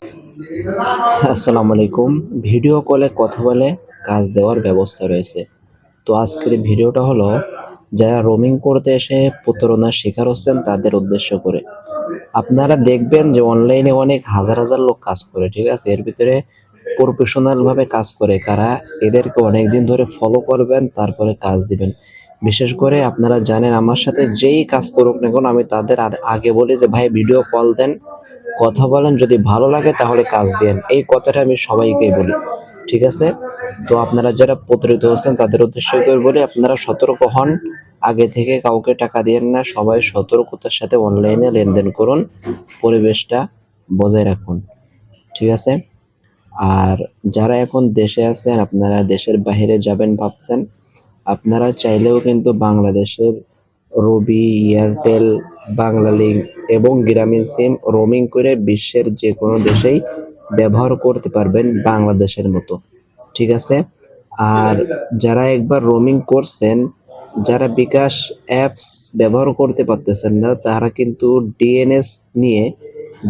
আসসালামু আলাইকুম। ভিডিও কলে কথা বলে কাজ দেওয়ার ব্যবস্থা রয়েছে। তো আজকের ভিডিওটা হলো যারা রোমিং করতে এসে প্রতারণার শিকার হচ্ছেন তাদের উদ্দেশ্য করে। আপনারা দেখবেন যে অনলাইনে অনেক হাজার হাজার লোক কাজ করে, ঠিক আছে? এর ভিতরে প্রফেশনাল ভাবে কাজ করে কারা, এদেরকে অনেকদিন ধরে ফলো করবেন, তারপরে কাজ দিবেন। বিশেষ করে আপনারা জানেন আমার সাথে যেই কাজ করুক না কেন আমি তাদের আগে বলি যে ভাই ভিডিও কল দেন, কথা বলেন, যদি ভালো লাগে তাহলে কাজ দেন। এই কথাটা আমি সবাইকেই বলি, ঠিক আছে? তো আপনারা যারা প্রতারিত হচ্ছেন তাদের উদ্দেশ্য করে বলি, আপনারা সতর্ক হন। আগে থেকে কাউকে টাকা দিয়েন না, সবাই সতর্কতার সাথে অনলাইনে লেনদেন করুন, পরিবেশটা বজায় রাখুন, ঠিক আছে? আর যারা এখন দেশে আছেন, আপনারা দেশের বাইরে যাবেন ভাবছেন, আপনারা চাইলেও কিন্তু বাংলাদেশের রবি, এয়ারটেল, বাংলালিংক এবং গ্রামীণ সিম রোমিং করে বিশ্বের যে কোনো দেশেই ব্যবহার করতে পারবেন বাংলাদেশের মতো, ঠিক আছে? আর যারা একবার রোমিং করছেন, যারা বিকাশ অ্যাপস ব্যবহার করতে পারতেছেন না, তারা কিন্তু ডিএনএস নিয়ে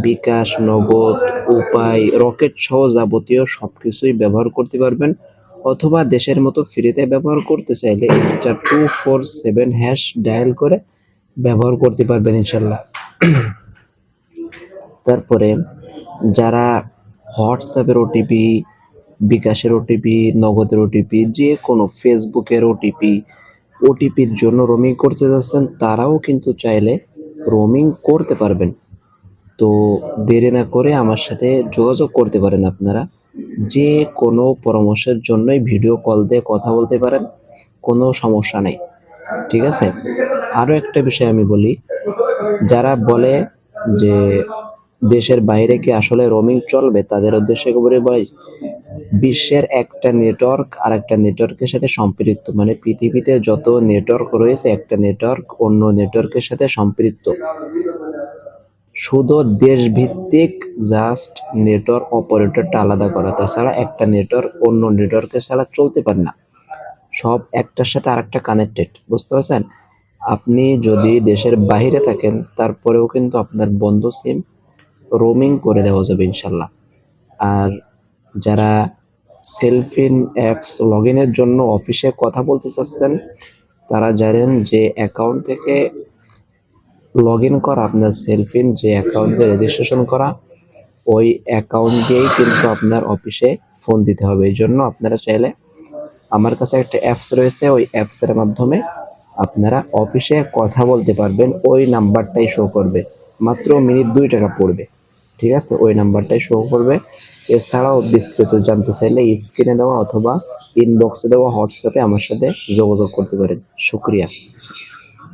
বিকাশ, নগদ, উপায়, রকেট সহ যাবতীয় সবকিছুই ব্যবহার করতে পারবেন। অথবা দেশের মতো ফ্রিতে ব্যবহার করতে চাইলে *247# ডায়াল করে ব্যবহার করতে পারবেন ইনশাল্লাহ। তারপরে যারা হোয়াটসঅ্যাপের ওটিপি, বিকাশের ওটিপি, নগদের ওটিপি, যে কোনো ফেসবুকের ওটিপির জন্য রোমিং করতে যাচ্ছেন, তারাও কিন্তু চাইলে রোমিং করতে পারবেন। তো দেরি না করে আমার সাথে যোগাযোগ করতে পারেন আপনারা। যে কোনো পরামর্শের জন্যই ভিডিও কল দিয়ে কথা বলতে পারেন, কোনো সমস্যা নেই, ঠিক আছে? আরও একটা বিষয় আমি বলি, যারা বলে যে দেশের বাইরে কি আসলে রোমিং চলবে, তাদের উদ্দেশ্যে করে ভাই, বিশ্বের একটা নেটওয়ার্ক আর একটা নেটওয়ার্কের সাথে সম্পৃক্ত, মানে পৃথিবীতে যত নেটওয়ার্ক রয়েছে একটা নেটওয়ার্ক অন্য নেটওয়ার্কের সাথে সম্পৃক্ত। শুধু দেশভিত্তিক জাস্ট নেটওয়ার্ক অপারেটরটা আলাদা করা, তাছাড়া একটা নেটওয়ার্ক অন্য নেটওয়ার্কের ছাড়া চলতে পারে না। সব একটার সাথে আরেকটা কানেক্টেড, বুঝতে পারছেন? আপনি যদি দেশের বাইরে থাকেন তারপরেও কিন্তু আপনার বন্ধ সিম রোমিং করে দেওয়া যাবে ইনশাল্লাহ। আর যারা সেলফিন অ্যাপস লগ ইনের জন্য অফিসে কথা বলতে চাচ্ছেন, তারা জানেন যে অ্যাকাউন্ট থেকে লগ ইন করা, আপনার সেলফিন যে অ্যাকাউন্টে রেজিস্ট্রেশন করা, ওই অ্যাকাউন্ট দিয়েই কিন্তু আপনার অফিসে ফোন দিতে হবে। এই জন্য আপনারা চাইলে আমার কাছে একটা অ্যাপস রয়েছে, ওই অ্যাপসের মাধ্যমে আপনারা অফিসে কথা বলতে পারবেন। ওই নাম্বারটাই শো করবে, মাত্র মিনিট 2 টাকা পড়বে, ঠিক আছে? ওই নাম্বারটাই শো করবে। এছাড়াও বিস্তারিত জানতে চাইলে স্ক্রিনে দেওয়া অথবা ইনবক্সে দেওয়া হোয়াটসঅ্যাপে আমার সাথে যোগাযোগ করতে পারেন। শুক্রিয়া।